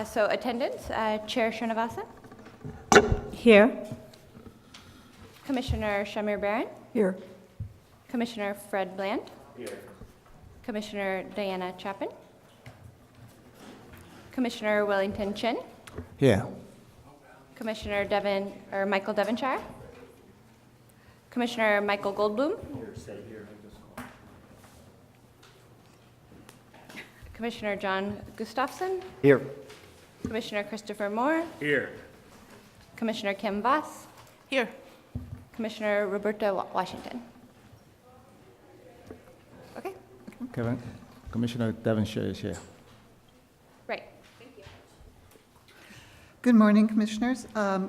So attendance, Chair Srinivasan, Here. Commissioner Shamir Baran, Here. Commissioner Fred Bland, Commissioner Diana Chapin, Commissioner Wellington Chin, Here. Commissioner Michael Devonshire, Commissioner Michael Goldblum, Commissioner John Gustafson, Here. Commissioner Christopher Moore, Here. Commissioner Kim Voss, Here. Commissioner Roberta Washington. Okay, Kevin, Commissioner Devonshire is here. right. Good morning, Commissioners.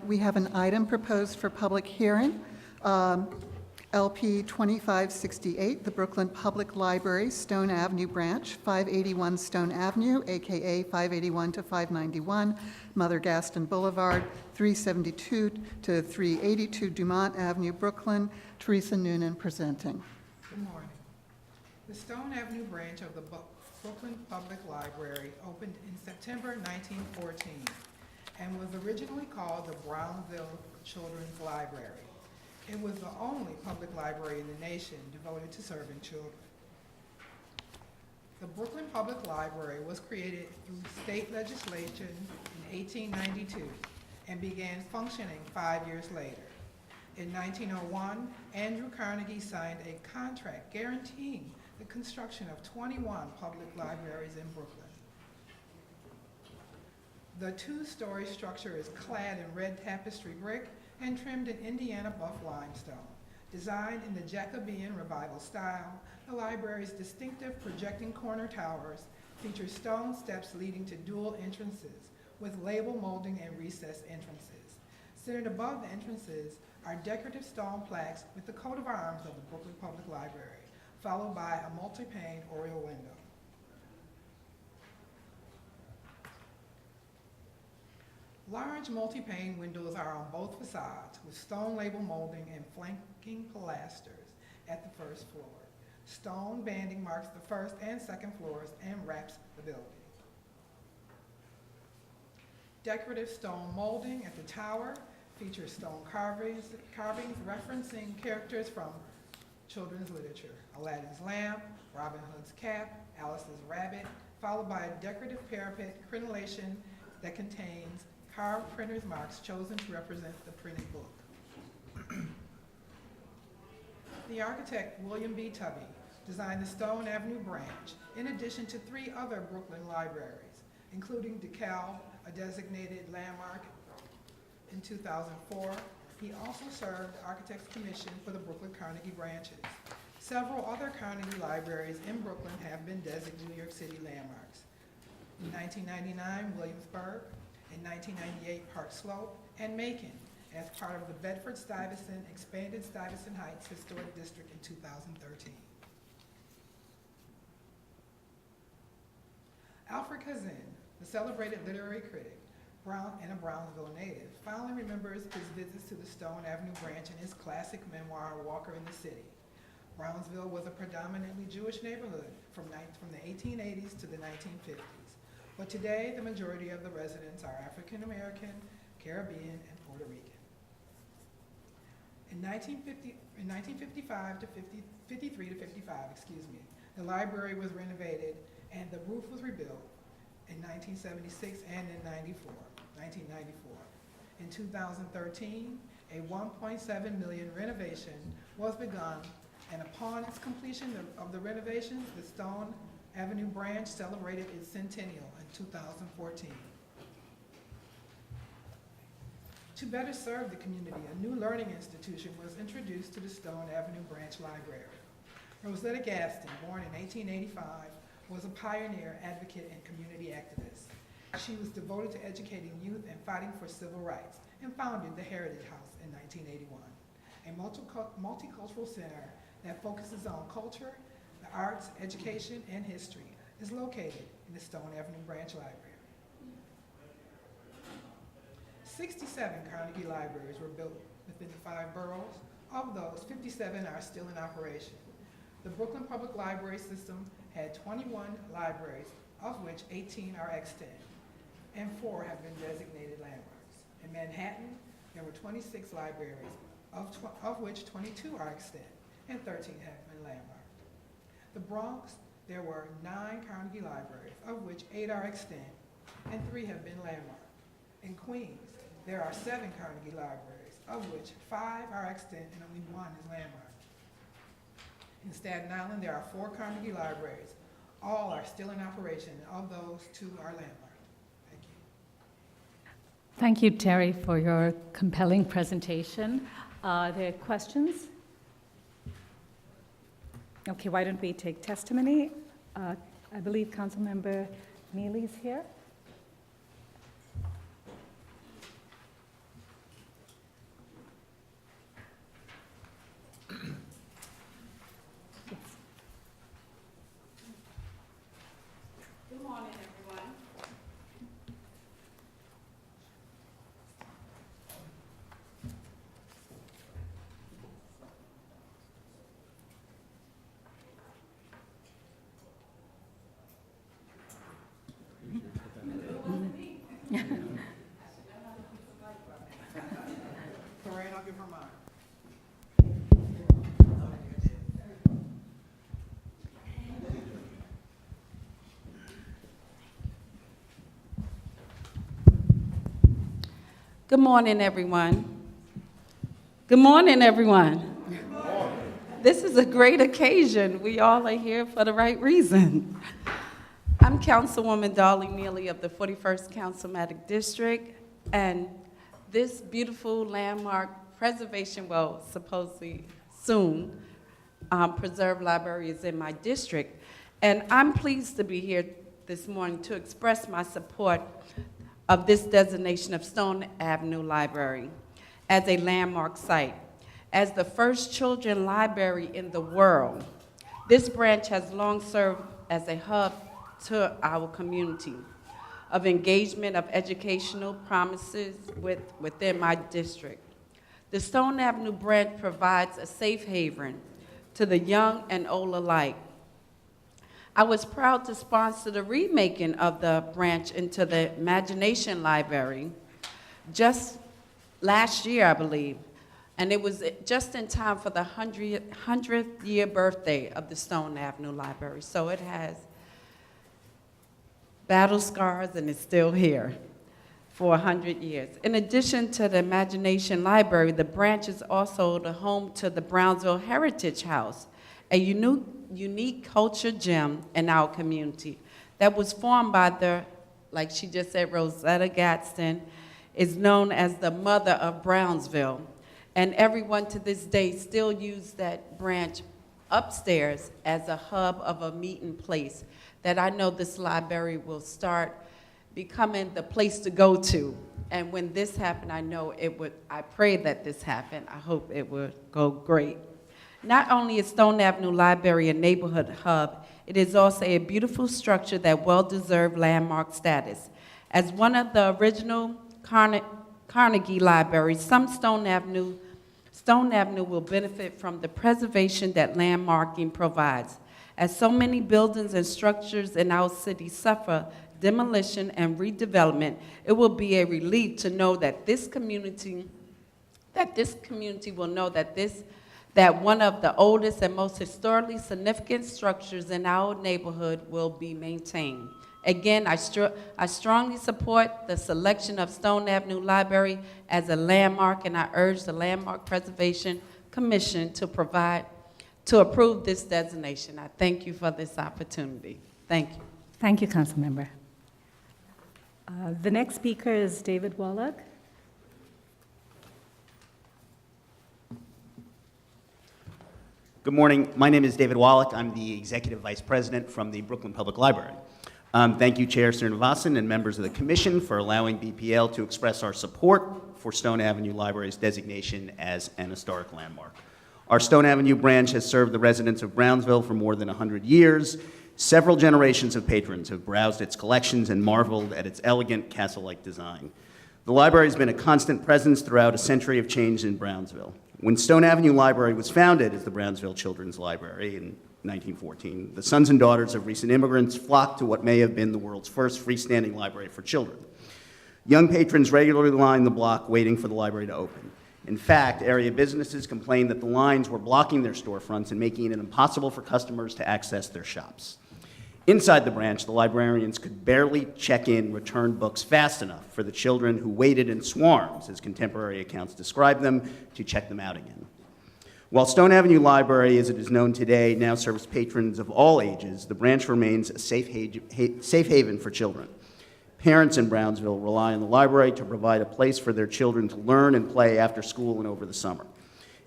We have an item proposed for public hearing, LP 2568, the Brooklyn Public Library, Stone Avenue Branch, 581 Stone Avenue, AKA 581 to 591, Mother Gaston Boulevard, 372 to 382 Dumont Avenue, Brooklyn. Teresa Noonan presenting. Good morning. The Stone Avenue branch of the Brooklyn Public Library opened in September 1914 and was originally called the Brownsville Children's Library. It was the only public library in the nation devoted to serving children. The Brooklyn Public Library was created through state legislation in 1892 and began functioning 5 years later. In 1901, Andrew Carnegie signed a contract guaranteeing the construction of 21 public libraries in Brooklyn. The two-story structure is clad in red tapestry brick and trimmed in Indiana buff limestone. Designed in the Jacobean Revival style, the library's distinctive projecting corner towers feature stone steps leading to dual entrances with label molding and recessed entrances. Centered above the entrances are decorative stone plaques with the coat of arms of the Brooklyn Public Library, followed by a multi-pane oriel window. Large multi-pane windows are on both facades with stone label molding and flanking pilasters at the first floor. Stone banding marks the first and second floors and wraps the building. Decorative stone molding at the tower features stone carvings referencing characters from children's literature: Aladdin's lamp, Robin Hood's cap, Alice's rabbit, followed by a decorative parapet crenellation that contains carved printer's marks chosen to represent the printed book. The architect William B. Tubby designed the Stone Avenue branch in addition to 3 other Brooklyn libraries, including DeKalb, a designated landmark in 2004. He also served the Architects Commission for the Brooklyn Carnegie branches. Several other Carnegie libraries in Brooklyn have been designated New York City landmarks. In 1999, Williamsburg. In 1998, Park Slope, and Macon as part of the Bedford-Stuyvesant Expanded Stuyvesant Heights Historic District in 2013. Alfred Kazin, the celebrated literary critic and a Brownsville native, fondly remembers his visits to the Stone Avenue branch in his classic memoir, Walker in the City. Brownsville was a predominantly Jewish neighborhood from the 1880s to the 1950s. But today, the majority of the residents are African American, Caribbean, and Puerto Rican. In 1955 to 53 to 55, the library was renovated and the roof was rebuilt in 1976 and in 1994. In 2013, a $1.7 million renovation was begun, and upon its completion of the renovations, the Stone Avenue branch celebrated its centennial in 2014. To better serve the community, a new learning institution was introduced to the Stone Avenue branch library. Rosetta Gaston, born in 1885, was a pioneer, advocate, and community activist. She was devoted to educating youth and fighting for civil rights, and founded the Heritage House in 1981, a multicultural center that focuses on culture, the arts, education, and history, is located in the Stone Avenue Branch Library. 67 Carnegie libraries were built within the 5 boroughs. Of those, 57 are still in operation. The Brooklyn Public Library System had 21 libraries, of which 18 are extant. and 4 have been designated landmarks. In Manhattan, there were 26 libraries, of which 22 are extant, and 13 have been landmarked. The Bronx, there were 9 Carnegie libraries, of which 8 are extant, and 3 have been landmarked. In Queens, there are 7 Carnegie libraries, of which 5 are extant and only 1 is landmarked. In Staten Island, there are 4 Carnegie libraries. All are still in operation, and of those, 2 are landmarked. Thank you. Thank you, Terry, for your compelling presentation. Are there questions? Okay, why don't we take testimony? I believe Councilmember Neely's here. Good morning, everyone. Lorraine, I'll give her mine. Good morning, everyone. Good morning, everyone. This is a great occasion. We all are here for the right reason. I'm Councilwoman Darlene Neely of the 41st Councilmatic District, and this beautiful landmark preservation, well, supposedly soon, preserved library is in my district. And I'm pleased to be here this morning to express my support of this designation of Stone Avenue Library as a landmark site. As the first children's library in the world, this branch has long served as a hub to our community of engagement of educational promises within my district. The Stone Avenue branch provides a safe haven to the young and old alike. I was proud to sponsor the remaking of the branch into the Imagination Library just last year, I believe, and it was just in time for the 100th year birthday of the Stone Avenue Library. So it has battle scars and it's still here for 100 years. In addition to the Imagination Library, the branch is also the home to the Brownsville Heritage House, a unique culture gem in our community that was formed by the, like she just said, Rosetta Gadsden, is known as the mother of Brownsville. And everyone to this day still use that branch upstairs as a hub of a meeting place that I know this library will start becoming the place to go to. And when this happened, I know it would, I pray that this happened. I hope it would go great. Not only is Stone Avenue Library a neighborhood hub, it is also a beautiful structure that well-deserved landmark status. As one of the original Carnegie libraries, Stone Avenue will benefit from the preservation that landmarking provides. As so many buildings and structures in our city suffer demolition and redevelopment, it will be a relief to know that this community will know that one of the oldest and most historically significant structures in our neighborhood will be maintained. Again, I strongly support the selection of Stone Avenue Library as a landmark, and I urge the Landmark Preservation Commission to approve this designation. I thank you for this opportunity. Thank you. Thank you, Councilmember. The next speaker is David Wallach. Good morning. My name is David Wallach. I'm the Executive Vice President from the Brooklyn Public Library. Thank you, Chair Srinivasan and members of the Commission for allowing BPL to express our support for Stone Avenue Library's designation as an historic landmark. Our Stone Avenue branch has served the residents of Brownsville for more than 100 years. Several generations of patrons have browsed its collections and marveled at its elegant castle-like design. The library has been a constant presence throughout a century of change in Brownsville. When Stone Avenue Library was founded as the Brownsville Children's Library in 1914, the sons and daughters of recent immigrants flocked to what may have been the world's first freestanding library for children. Young patrons regularly lined the block waiting for the library to open. In fact, area businesses complained that the lines were blocking their storefronts and making it impossible for customers to access their shops. Inside the branch, the librarians could barely check in returned books fast enough for the children who waited in swarms, as contemporary accounts describe them, to check them out again. While Stone Avenue Library, as it is known today, now serves patrons of all ages, the branch remains a safe haven for children. Parents in Brownsville rely on the library to provide a place for their children to learn and play after school and over the summer.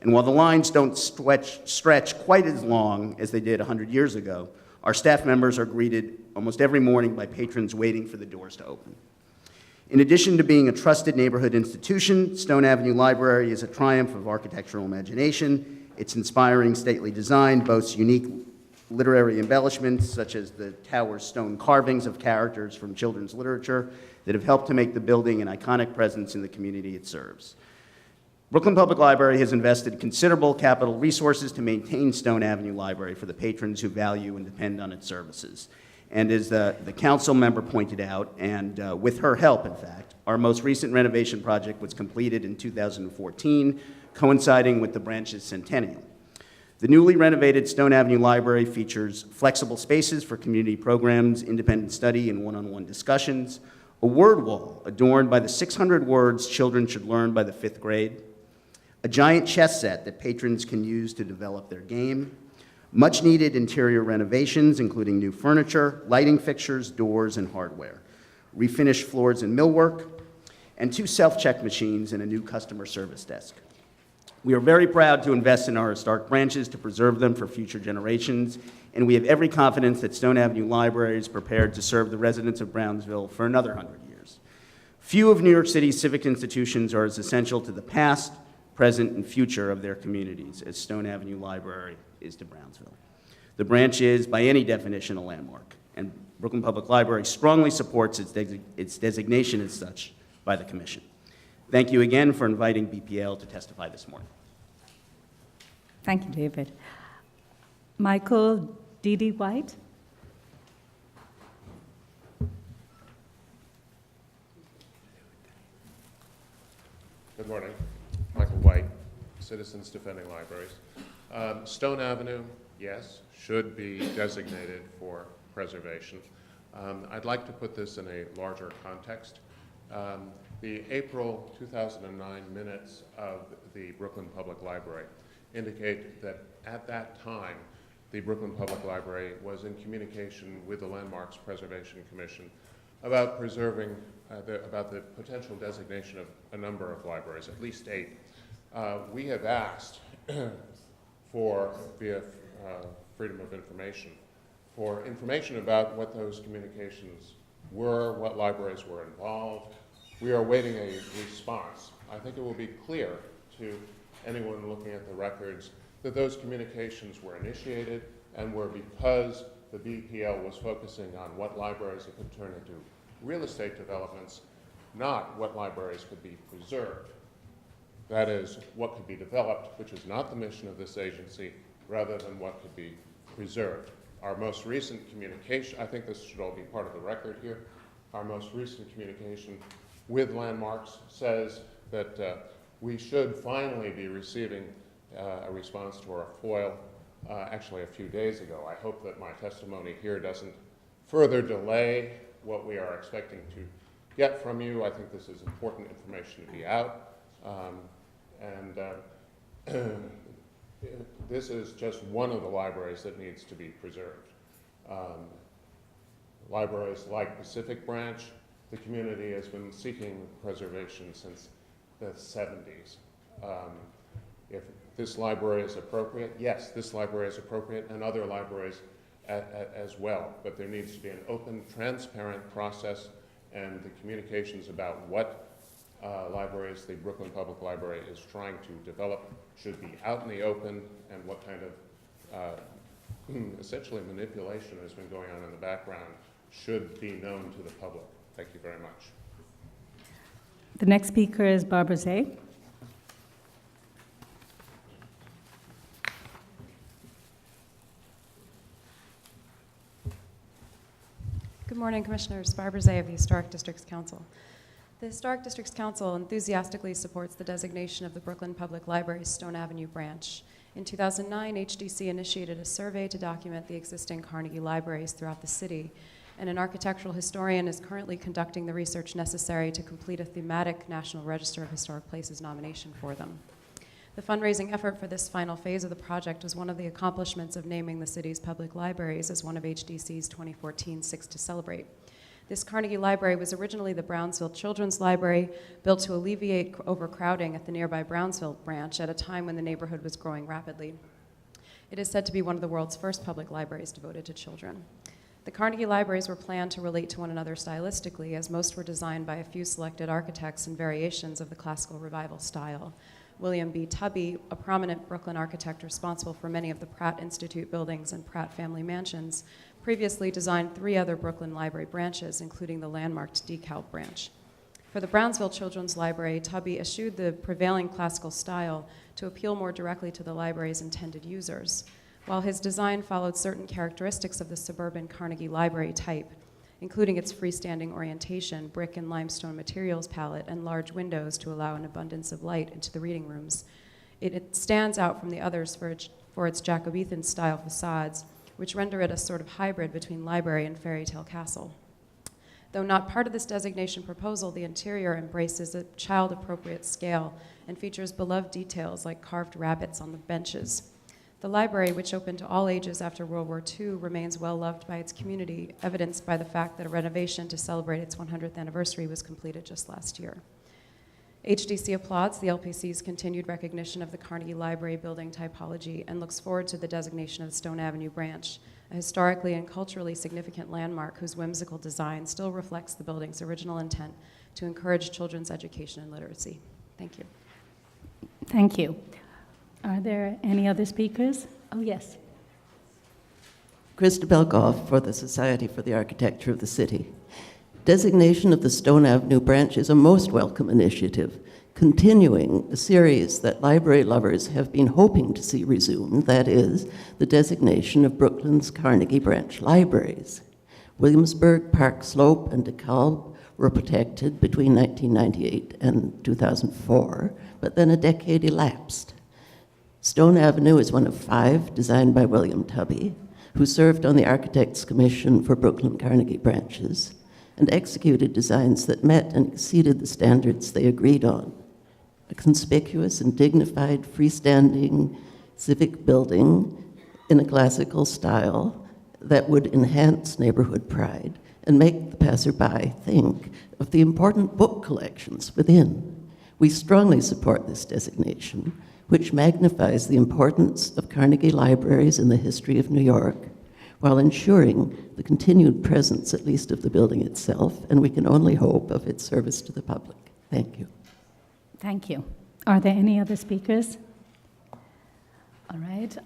And while the lines don't stretch quite as long as they did 100 years ago, our staff members are greeted almost every morning by patrons waiting for the doors to open. In addition to being a trusted neighborhood institution, Stone Avenue Library is a triumph of architectural imagination. Its inspiring, stately design boasts unique literary embellishments, such as the tower's stone carvings of characters from children's literature that have helped to make the building an iconic presence in the community it serves. Brooklyn Public Library has invested considerable capital resources to maintain Stone Avenue Library for the patrons who value and depend on its services. And as the council member pointed out, and with her help, in fact, our most recent renovation project was completed in 2014, coinciding with the branch's centennial. The newly renovated Stone Avenue Library features flexible spaces for community programs, independent study, and one-on-one discussions, a word wall adorned by the 600 words children should learn by the 5th grade, a giant chess set that patrons can use to develop their game, much-needed interior renovations, including new furniture, lighting fixtures, doors, and hardware, refinished floors and millwork, and 2 self-check machines and a new customer service desk. We are very proud to invest in our historic branches to preserve them for future generations, and we have every confidence that Stone Avenue Library is prepared to serve the residents of Brownsville for another 100 years. Few of New York City's civic institutions are as essential to the past, present, and future of their communities as Stone Avenue Library is to Brownsville. The branch is, by any definition, a landmark, and Brooklyn Public Library strongly supports its designation as such by the Commission. Thank you again for inviting BPL to testify this morning. Thank you, David. Michael D.D. White? Good morning. Michael White, Citizens Defending Libraries. Stone Avenue, yes, should be designated for preservation. I'd like to put this in a larger context. The April 2009 minutes of the Brooklyn Public Library indicate that at that time, the Brooklyn Public Library was in communication with the Landmarks Preservation Commission about preserving, about the potential designation of a number of libraries, at least 8. We have asked for, via Freedom of Information, for information about what those communications were, what libraries were involved. We are awaiting a response. I think it will be clear to anyone looking at the records that those communications were initiated and were because the BPL was focusing on what libraries it could turn into real estate developments, not what libraries could be preserved. That is, what could be developed, which is not the mission of this agency, rather than what could be preserved. Our most recent communication, I think this should all be part of the record here, our most recent communication with Landmarks says that we should finally be receiving a response to our FOIL actually a few days ago. I hope that my testimony here doesn't further delay what we are expecting to get from you. I think this is important information to be out. This is just one of the libraries that needs to be preserved. Libraries like Pacific Branch, the community has been seeking preservation since the 70s. If this library is appropriate, yes, this library is appropriate, and other libraries as well, but there needs to be an open, transparent process, and the communications about what libraries the Brooklyn Public Library is trying to develop should be out in the open, and what kind of essentially manipulation has been going on in the background should be known to the public. Thank you very much. The next speaker is Barbara Zay. morning, Commissioners. Barbara Zay of the Historic Districts Council. The Historic Districts Council enthusiastically supports the designation of the Brooklyn Public Library's Stone Avenue branch. In 2009, HDC initiated a survey to document the existing Carnegie libraries throughout the city, and an architectural historian is currently conducting the research necessary to complete a thematic National Register of Historic Places nomination for them. The fundraising effort for this final phase of the project was one of the accomplishments of naming the city's public libraries as one of HDC's 2014 Six to Celebrate. This Carnegie Library was originally the Brownsville Children's Library, built to alleviate overcrowding at the nearby Brownsville branch at a time when the neighborhood was growing rapidly. It is said to be one of the world's first public libraries devoted to children. The Carnegie Libraries were planned to relate to one another stylistically, as most were designed by a few selected architects in variations of the classical revival style. William B. Tubby, a prominent Brooklyn architect responsible for many of the Pratt Institute buildings and Pratt family mansions, previously designed 3 other Brooklyn Library branches, including the landmarked DeKalb branch. For the Brownsville Children's Library, Tubby eschewed the prevailing classical style to appeal more directly to the library's intended users. While his design followed certain characteristics of the suburban Carnegie Library type, including its freestanding orientation, brick and limestone materials palette, and large windows to allow an abundance of light into the reading rooms, it stands out from the others for its Jacobean-style facades, which render it a sort of hybrid between library and fairy tale castle. Though not part of this designation proposal, the interior embraces a child-appropriate scale and features beloved details like carved rabbits on the benches. The library, which opened to all ages after World War II, remains well loved by its community, evidenced by the fact that a renovation to celebrate its 100th anniversary was completed just last year. HDC applauds the LPC's continued recognition of the Carnegie Library building typology and looks forward to the designation of the Stone Avenue branch, a historically and culturally significant landmark whose whimsical design still reflects the building's original intent to encourage children's education and literacy. Thank you. Thank you. Are there any other speakers? Oh, yes. Krista Belgoff for the Society for the Architecture of the City. Designation of the Stone Avenue branch is a most welcome initiative, continuing a series that library lovers have been hoping to see resumed, that is, the designation of Brooklyn's Carnegie branch libraries. Williamsburg, Park Slope, and DeKalb were protected between 1998 and 2004, but then a decade elapsed. Stone Avenue is one of 5 designed by William Tubby, who served on the Architects Commission for Brooklyn Carnegie branches and executed designs that met and exceeded the standards they agreed on. A conspicuous and dignified freestanding civic building in a classical style that would enhance neighborhood pride and make the passerby think of the important book collections within. We strongly support this designation, which magnifies the importance of Carnegie libraries in the history of New York, while ensuring the continued presence, at least of the building itself, and we can only hope of its service to the public. Thank you. Thank you. Are there any other speakers? All right.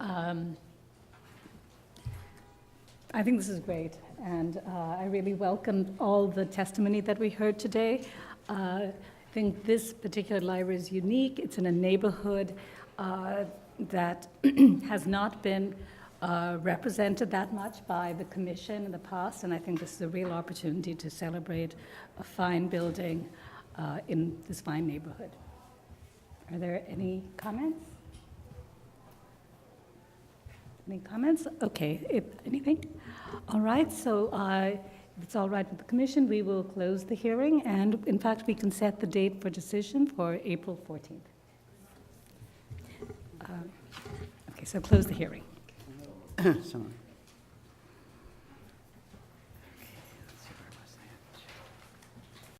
I think this is great, and I really welcome all the testimony that we heard today. I think this particular library is unique. It's in a neighborhood that has not been represented that much by the commission in the past, and I think this is a real opportunity to celebrate a fine building in this fine neighborhood. Are there any comments? Any comments? Okay, anything? All right, so if it's all right with the commission, we will close the hearing, and in fact, we can set the date for decision for April 14th. Okay, so close the hearing. Sorry.